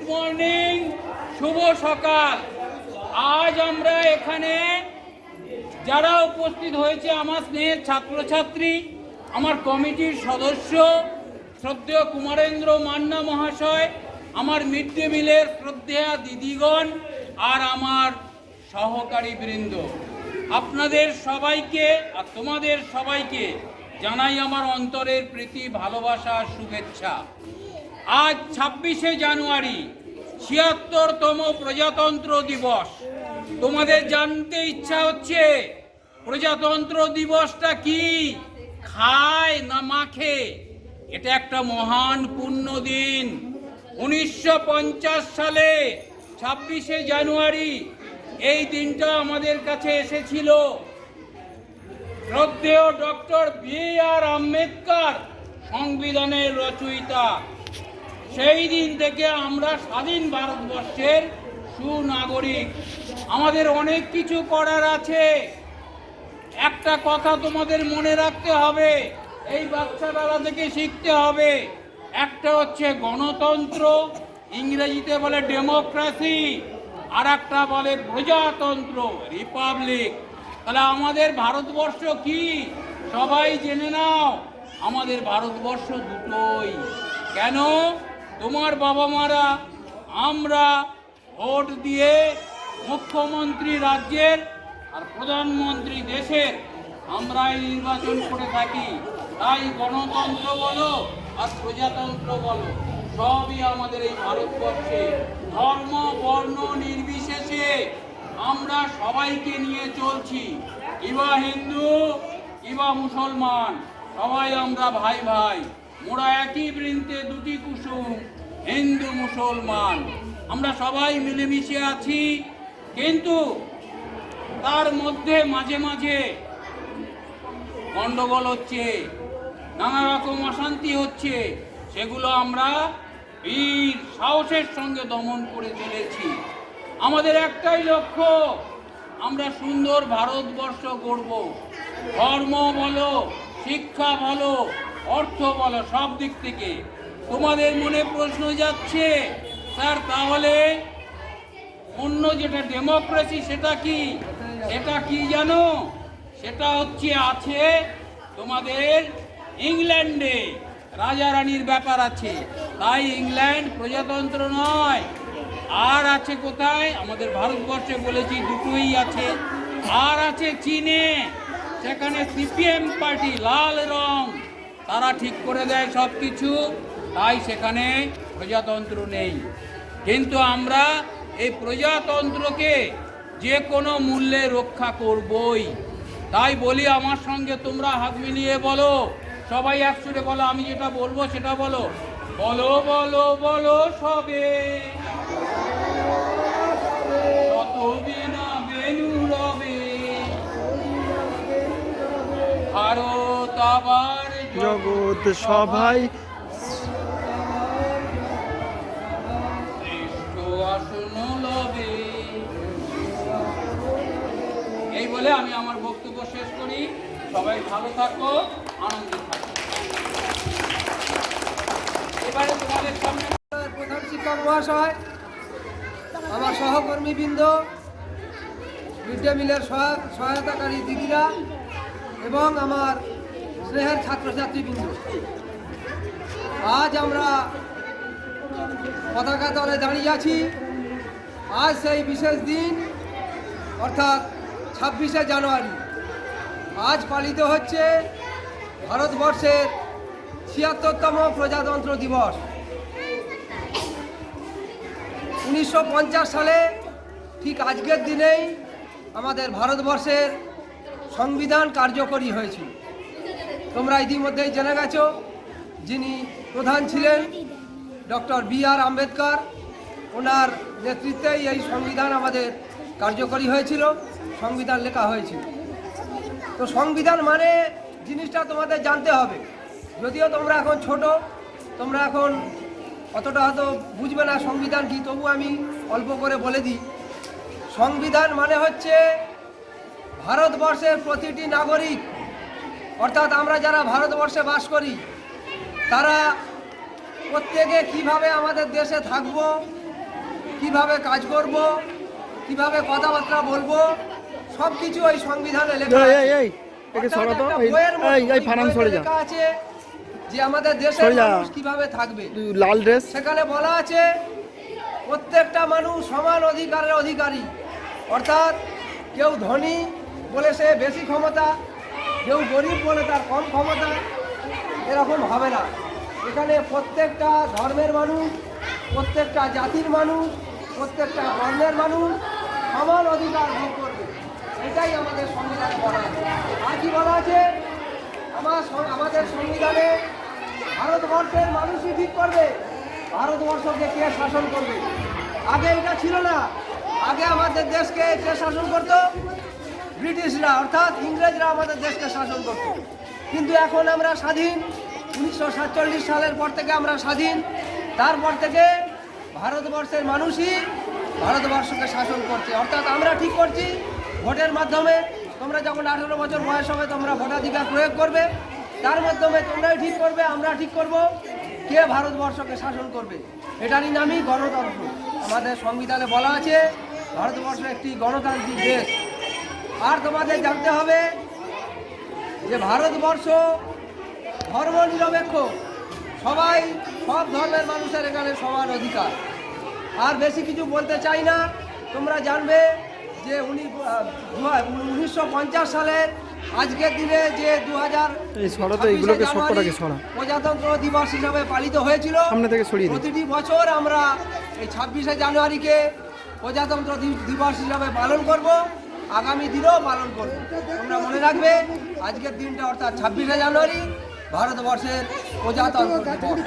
Morning, শুভ সকাল। আজ আমরা এখানে যারা উপস্থিত হয়েছে আমার স্নেহের ছাত্রছাত্রী, আমার কমিটির সদস্য শ্রদ্ধেয় কুমারেন্দ্র মান্না মহাশয়, আমার মিড ডে মিলের শ্রদ্ধেয়া দিদিগণ আর আমার সহকারী বৃন্দ, আপনাদের সবাইকে আর তোমাদের সবাইকে জানাই আমার অন্তরের প্রীতি, ভালোবাসা আর শুভেচ্ছা। আজ 26শে জানুয়ারি ৭৬তম প্রজাতন্ত্র দিবস। তোমাদের জানতে ইচ্ছা হচ্ছে প্রজাতন্ত্র দিবসটা কি, খায় না মাখে? এটা একটা মহান পুণ্য দিন। 1950 সালে 26শে জানুয়ারি এই দিনটা আমাদের কাছে এসেছিল। শ্রদ্ধেয় ডক্টর বি.আর. আম্বেদকর সংবিধানের রচয়িতা। সেই দিন থেকে আমরা স্বাধীন ভারতবর্ষের সুনাগরিক। আমাদের অনেক কিছু করার আছে। একটা কথা তোমাদের মনে রাখতে হবে, এই বাচ্চাবেলা থেকে শিখতে হবে। একটা হচ্ছে গণতন্ত্র, ইংরেজিতে বলে ডেমোক্রেসি, আর একটা বলে প্রজাতন্ত্র, রিপাবলিক। তাহলে আমাদের ভারতবর্ষ কি সবাই জেনে নাও। আমাদের ভারতবর্ষ দুটোই। কেন? তোমার বাবা মারা, আমরা ভোট দিয়ে মুখ্যমন্ত্রী রাজ্যের আর প্রধানমন্ত্রী দেশের আমরাই নির্বাচন করে থাকি। তাই গণতন্ত্র বলো আর প্রজাতন্ত্র বলো, সবই আমাদের এই ভারতবর্ষে। ধর্ম বর্ণ নির্বিশেষে আমরা সবাইকে নিয়ে চলছি। কিবা হিন্দু কিবা মুসলমান, সবাই আমরা ভাই ভাই। মোরা একই বৃন্তে দুটি কুসুম, হিন্দু মুসলমান। আমরা সবাই মিলেমিশে আছি, কিন্তু তার মধ্যে মাঝে মাঝে গন্ডগোল হচ্ছে, নানা রকম অশান্তি হচ্ছে। সেগুলো আমরা বীর সাহসের সঙ্গে দমন করে চলেছি। আমাদের একটাই লক্ষ্য, আমরা সুন্দর ভারতবর্ষ গড়ব। ধর্ম বলো, শিক্ষা বলো, অর্থ বলো, সব দিক থেকে। তোমাদের মনে প্রশ্ন যাচ্ছে, স্যার তাহলে অন্য যেটা ডেমোক্রেসি সেটা কি? সেটা কি জানো? সেটা হচ্ছে আছে তোমাদের ইংল্যান্ডে, রাজা রানীর ব্যাপার আছে। তাই ইংল্যান্ড প্রজাতন্ত্র নয়। আর আছে কোথায়? আমাদের ভারতবর্ষে বলেছি দুটোই আছে। আর আছে চীনে, সেখানে সিপিএম পার্টি, লাল রং, তারা ঠিক করে দেয় সব কিছু। তাই সেখানে প্রজাতন্ত্র নেই। কিন্তু আমরা এই প্রজাতন্ত্রকে যে কোনো মূল্যে রক্ষা করবই। তাই বলি, আমার সঙ্গে তোমরা হাত মিলিয়ে বলো, সবাই একসুরে বলো, আমি যেটা বলবো সেটা বলো। বলো বলো বলো সবে, কত বিনা বেনু রবে, ভারত আবার জগৎ সভায় আসন লবে। এই বলে আমি আমার বক্তব্য শেষ করি। সবাই ভালো থাকো, আনন্দে থাকো। এবারে তোমাদের সামনে প্রধান শিক্ষক মহাশয়, আমার সহকর্মীবৃন্দ, মিড ডে মিলের সহায়তাকারী দিদিরা এবং আমার স্নেহের ছাত্রছাত্রীবৃন্দ, আজ আমরা পতাকা তলে দাঁড়িয়ে আছি। আজ সেই বিশেষ দিন, অর্থাৎ 26শে জানুয়ারি। আজ পালিত হচ্ছে ভারতবর্ষের ৭৬তম প্রজাতন্ত্র দিবস। 1950 সালে ঠিক আজকের দিনেই আমাদের ভারতবর্ষের সংবিধান কার্যকরী হয়েছিল। তোমরা ইতিমধ্যেই জেনে গেছো, যিনি প্রধান ছিলেন ডক্টর বি.আর. আম্বেদকর, ওনার নেতৃত্বেই এই সংবিধান আমাদের কার্যকরী হয়েছিল, সংবিধান লেখা হয়েছিল। তো সংবিধান মানে জিনিসটা তোমাদের জানতে হবে। যদিও তোমরা এখন ছোট, তোমরা এখন অতটা হয়তো বুঝবে না সংবিধান কি, তবু আমি অল্প করে বলে দিই। সংবিধান মানে হচ্ছে ভারতবর্ষের প্রতিটি নাগরিক, অর্থাৎ আমরা যারা ভারতবর্ষে বাস করি, তারা প্রত্যেকে কিভাবে আমাদের দেশে থাকব, কিভাবে কাজ করব, কিভাবে কথাবার্তা বলবো, সব কিছু ওই সংবিধানে লেখা এই, আছে। এই, একে অর্থাৎ সরা তো, একটা এই, বইয়ের মতো, এই, ওই ফারহান বইতে সরে যা। লেখা আছে যে আমাদের দেশের সরে যা। মানুষ কিভাবে থাকবে। তুই লাল ড্রেস। সেখানে বলা আছে প্রত্যেকটা মানুষ সমান অধিকারের অধিকারী, অর্থাৎ কেউ ধনী বলে সে বেশি ক্ষমতা, কেউ গরিব বলে তার কম ক্ষমতা, এরকম হবে না। এখানে প্রত্যেকটা ধর্মের মানুষ, প্রত্যেকটা জাতির মানুষ, প্রত্যেকটা বর্ণের মানুষ সমান অধিকার ভোগ করবে। এটাই আমাদের সংবিধানে বলা আছে। আর কি বলা আছে? আমাদের সংবিধানে ভারতবর্ষের মানুষই ঠিক করবে ভারতবর্ষকে কে শাসন করবে। আগে এটা ছিল না। আগে আমাদের দেশকে কে শাসন করতো? ব্রিটিশরা, অর্থাৎ ইংরেজরা আমাদের দেশকে শাসন করতো। কিন্তু এখন আমরা স্বাধীন, 1947 সালের পর থেকে আমরা স্বাধীন। তারপর থেকে ভারতবর্ষের মানুষই ভারতবর্ষকে শাসন করছে, অর্থাৎ আমরা ঠিক করছি ভোটের মাধ্যমে। তোমরা যখন 18 বছর বয়স হবে তোমরা ভোটাধিকার প্রয়োগ করবে, তার মাধ্যমে তোমরাই ঠিক করবে, আমরা ঠিক করব কে ভারতবর্ষকে শাসন করবে। এটারই নামই গণতন্ত্র। আমাদের সংবিধানে বলা আছে ভারতবর্ষ একটি গণতান্ত্রিক দেশ। আর তোমাদের জানতে হবে যে ভারতবর্ষ ধর্মনিরপেক্ষ, সবাই সব ধর্মের মানুষের এখানে সমান অধিকার। আর বেশি কিছু বলতে চাই না। তোমরা জানবে যে 1950 সালের আজকের দিনে যে এই সরা তো, এইগুলোকে সবকটাকে সরা। প্রজাতন্ত্র দিবস হিসাবে পালিত হয়েছিল। সামনে থেকে সরিয়ে দিন। প্রতিটি বছর আমরা এই 26শে জানুয়ারিকে প্রজাতন্ত্র দিবস হিসাবে পালন করব, আগামী দিনেও পালন করব। তোমরা মনে রাখবে আজকের দিনটা অর্থাৎ 26শে জানুয়ারি ভারতবর্ষের প্রজাতন্ত্র দিবস।